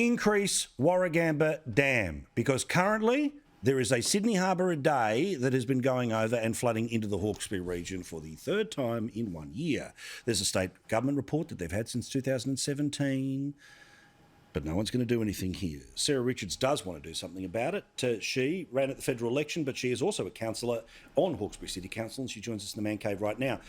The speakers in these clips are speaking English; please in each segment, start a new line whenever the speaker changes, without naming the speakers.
increase Warragamba Dam, because currently there is a Sydney Harbour a day that has been going over and flooding into the Hawkesbury region for the third time in 1 year. There's a state government report that they've had since 2017, but no one's going to do anything here. Sarah Richards does want to do something about it. She ran at the federal election, but she is also a councillor on Hawkesbury City Council, and she joins us in the Man Cave right now.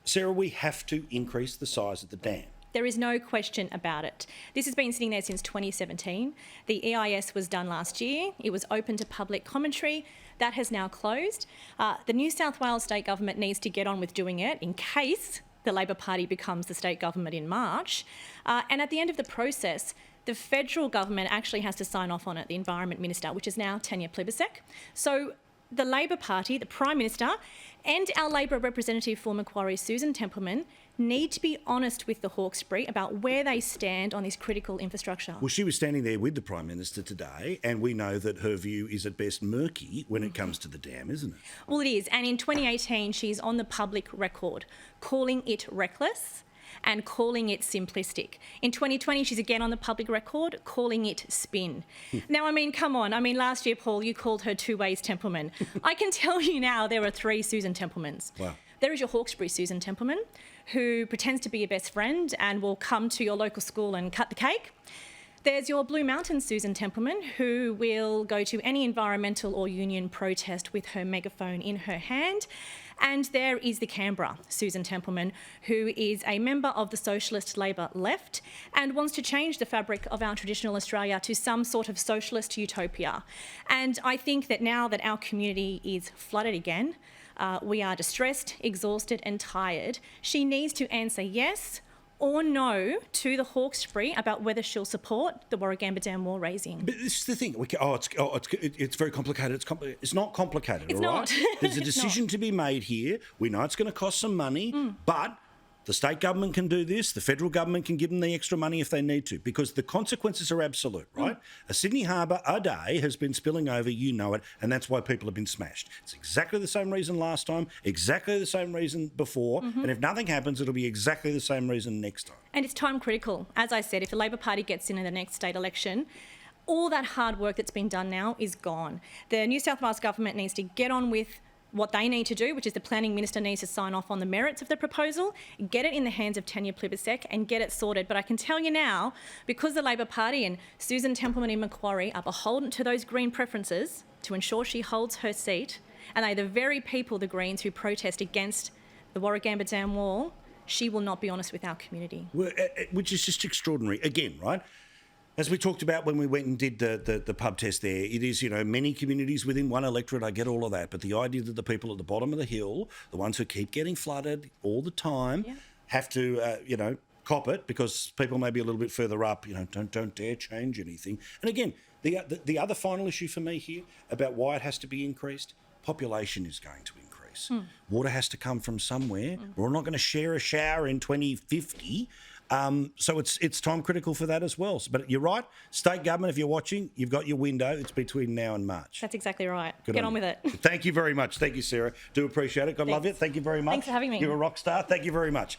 Sarah, we have to increase the size of the dam.
There is no question about it. This has been sitting there since 2017. The EIS was done last year. It was open to public commentary. That has now closed. The New South Wales state government needs to get on with doing it in case the Labor Party becomes the state government in March. And at the end of the process, the federal government actually has to sign off on it, the Environment Minister, which is now Tanya Plibersek. So the Labor Party, the Prime Minister, and our Labor representative for Macquarie, Susan Templeman, need to be honest with the Hawkesbury about where they stand on this critical infrastructure.
Well, she was standing there with the Prime Minister today, and we know that her view is at best murky when it comes to the dam, isn't it?
Well, it is. And in 2018, she's on the public record calling it reckless and calling it simplistic. In 2020, she's again on the public record calling it spin. Now, I mean, come on. I mean, last year, Paul, you called her two ways Templeman. I can tell you now there are three Susan Templemans.
Wow.
There is your Hawkesbury Susan Templeman, who pretends to be your best friend and will come to your local school and cut the cake. There's your Blue Mountain Susan Templeman, who will go to any environmental or union protest with her megaphone in her hand. And there is the Canberra Susan Templeman, who is a member of the Socialist Labor left and wants to change the fabric of our traditional Australia to some sort of socialist utopia. And I think that now that our community is flooded again, we are distressed, exhausted and tired, she needs to answer yes or no to the Hawkesbury about whether she'll support the Warragamba Dam wall raising.
But this is the thing. It's very complicated. It's not complicated,
It's
all right?
not.
There's a
It's
decision to be made here. We know it's going to cost some money, but the state government can do this. The federal government can give them the extra money if they need to, because the consequences are absolute, right? A Sydney Harbour a day has been spilling over, you know it, and that's why people have been smashed. It's exactly the same reason last time, exactly the same reason before, and if nothing happens, it'll be exactly the same reason next time.
And it's time critical. As I said, if the Labor Party gets in the next state election, all that hard work that's been done now is gone. The New South Wales government needs to get on with what they need to do, which is the Planning Minister needs to sign off on the merits of the proposal, get it in the hands of Tanya Plibersek and get it sorted. But I can tell you now, because the Labor Party and Susan Templeman in Macquarie are beholden to those Green preferences to ensure she holds her seat, and they're the very people, the Greens, who protest against the Warragamba Dam wall, she will not be honest with our community.
Well, which is just extraordinary. Again, right? As we talked about when we went and did the pub test there, it is, many communities within one electorate, I get all of that, but the idea that the people at the bottom of the hill, the ones who keep getting flooded all the time, have to, cop it because people may be a little bit further up, don't dare change anything. And again, the other final issue for me here about why it has to be increased, population is going to increase. Water has to come from somewhere. We're not going to share a shower in 2050. So it's time critical for that as well. But you're right, state government, if you're watching, you've got your window. It's between now and March.
That's exactly right.
Get
on with it.
Thank you very much. Thank you, Sarah. Do appreciate it. God love you. Thank you very much.
Thanks for having me.
You're a rock star. Thank you very much.